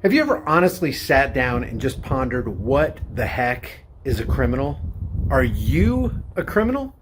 Have you ever honestly sat down and just pondered what the heck is a criminal? Are you a criminal?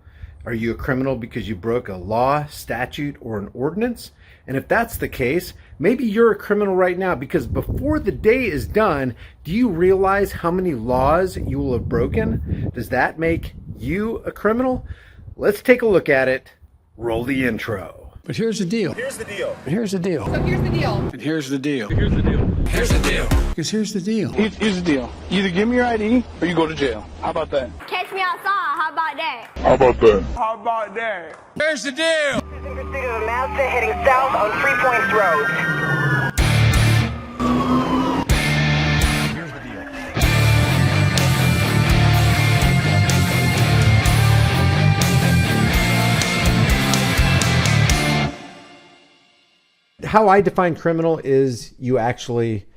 Are you a criminal because you broke a law, statute, or an ordinance? And if that's the case, maybe you're a criminal right now, because before the day is done, do you realize how many laws you will have broken? Does that make you a criminal? Let's take a look at it. Roll the intro. But here's the deal. Here's the deal. Here's the deal. So here's the deal. And here's the deal. Here's the deal. Here's the deal. Because here's the deal. Here's the deal. Either give me your ID or you go to jail. How about that? Catch me outside. How about that? How about that? How about that? Here's the deal. In pursuit of a Mazda heading south on 3 Points Road. Here's the deal. How I define criminal is you actually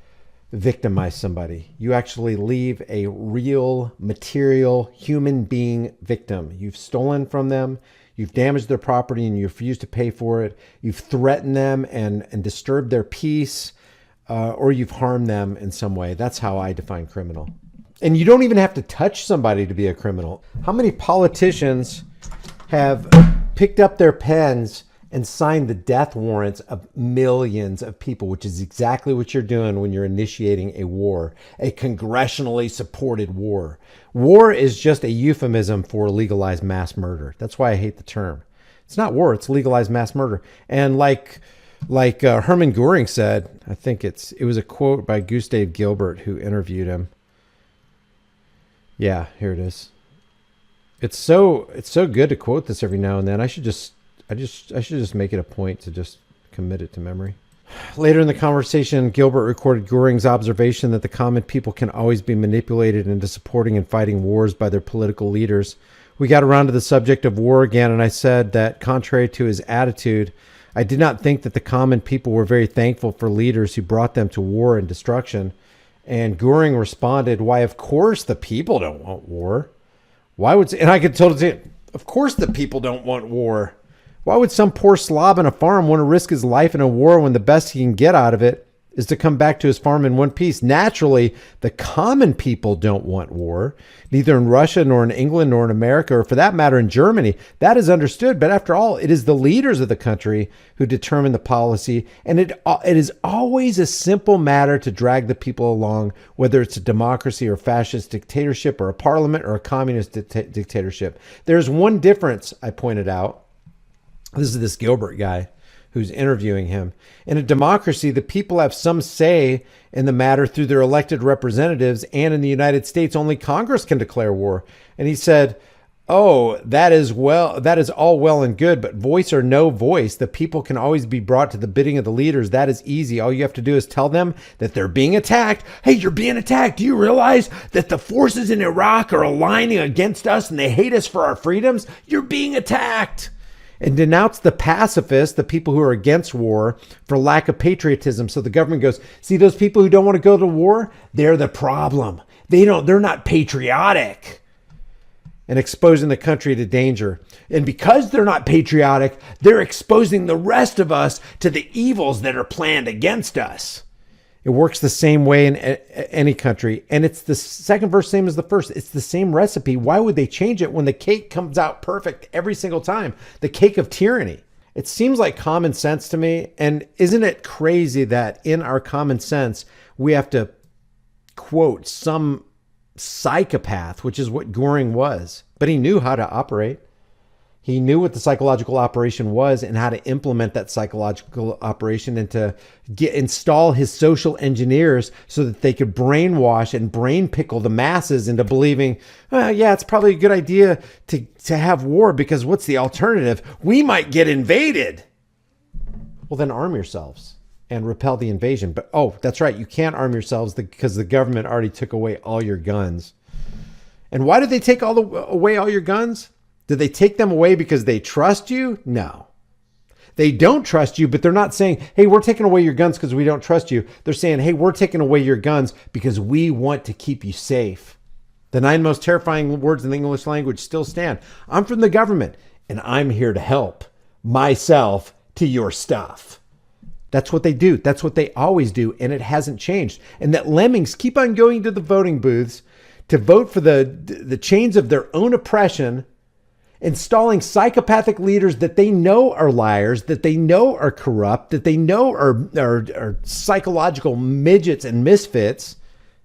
victimize somebody. You actually leave a real, material, human being victim. You've stolen from them, you've damaged their property, and you refuse to pay for it. You've threatened them and disturbed their peace, or you've harmed them in some way. That's how I define criminal. And you don't even have to touch somebody to be a criminal. How many politicians have picked up their pens and signed the death warrants of millions of people, which is exactly what you're doing when you're initiating a war, a congressionally supported war. War is just a euphemism for legalized mass murder. That's why I hate the term. It's not war, it's legalized mass murder. And like Hermann Göring said, I think it was a quote by Gustav Gilbert, who interviewed him. Yeah, here it is. It's so good to quote this every now and then. I should just make it a point to just commit it to memory. Later in the conversation, Gilbert recorded Göring's observation that the common people can always be manipulated into supporting and fighting wars by their political leaders. We got around to the subject of war again, and I said that contrary to his attitude, I did not think that the common people were very thankful for leaders who brought them to war and destruction. And Göring responded, "Why, of course the people don't want war. Why would?" And I could totally say, "Of course the people don't want war. Why would some poor slob on a farm want to risk his life in a war when the best he can get out of it is to come back to his farm in one piece? Naturally, the common people don't want war, neither in Russia nor in England nor in America, or for that matter in Germany. That is understood. But after all, it is the leaders of the country who determine the policy, and it is always a simple matter to drag the people along, whether it's a democracy or fascist dictatorship or a parliament or a communist dictatorship. There's one difference, I pointed out. This is this Gilbert guy who's interviewing him. In a democracy, the people have some say in the matter through their elected representatives, and in the United States, only Congress can declare war. And he said, "Oh, that is all well and good, but voice or no voice, the people can always be brought to the bidding of the leaders. That is easy. All you have to do is tell them that they're being attacked. Hey, you're being attacked. Do you realize that the forces in Iraq are aligning against us and they hate us for our freedoms? You're being attacked." And denounce the pacifists, the people who are against war, for lack of patriotism. So the government goes, "See those people who don't want to go to war? They're the problem. They're not patriotic." And exposing the country to danger. And because they're not patriotic, they're exposing the rest of us to the evils that are planned against us. It works the same way in any country. And it's the second verse, same as the first. It's the same recipe. Why would they change it when the cake comes out perfect every single time? The cake of tyranny. It seems like common sense to me. And isn't it crazy that in our common sense, we have to quote some psychopath, which is what Göring was. But he knew how to operate. He knew what the psychological operation was and how to implement that psychological operation and to install his social engineers so that they could brainwash and brain pickle the masses into believing, yeah, it's probably a good idea to have war, because what's the alternative? We might get invaded. Well, then arm yourselves and repel the invasion. But, oh, that's right. You can't arm yourselves because the government already took away all your guns. And why did they take away all your guns? Did they take them away because they trust you? No. They don't trust you, but they're not saying, "Hey, we're taking away your guns because we don't trust you." They're saying, "Hey, we're taking away your guns because we want to keep you safe." The 9 most terrifying words in the English language still stand. I'm from the government, and I'm here to help myself to your stuff. That's what they do. That's what they always do. And it hasn't changed. And that lemmings keep on going to the voting booths to vote for the chains of their own oppression, installing psychopathic leaders that they know are liars, that they know are corrupt, that they know are psychological midgets and misfits.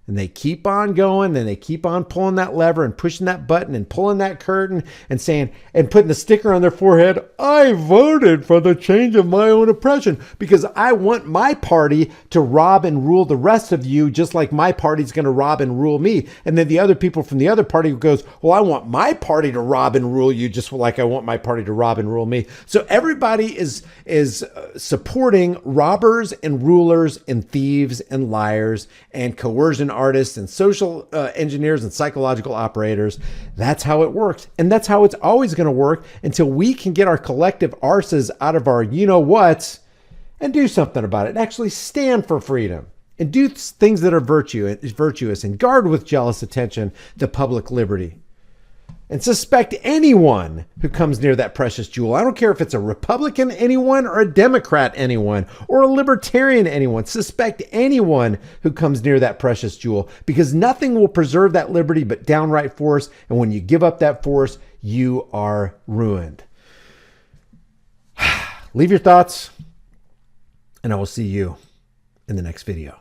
And they keep on going, and they keep on pulling that lever and pushing that button and pulling that curtain and saying, and putting the sticker on their forehead, I voted for the change of my own oppression because I want my party to rob and rule the rest of you just like my party's going to rob and rule me. And then the other people from the other party goes, well, I want my party to rob and rule you just like I want my party to rob and rule me. So everybody is supporting robbers and rulers and thieves and liars and coercion artists and social engineers and psychological operators. That's how it works. And that's how it's always going to work until we can get our collective arses out of our you-know-whats and do something about it and actually stand for freedom and do things that are virtuous and guard with jealous attention the public liberty. And suspect anyone who comes near that precious jewel. I don't care if it's a Republican anyone or a Democrat anyone or a Libertarian anyone. Suspect anyone who comes near that precious jewel because nothing will preserve that liberty but downright force. And when you give up that force, you are ruined. Leave your thoughts, and I will see you in the next video.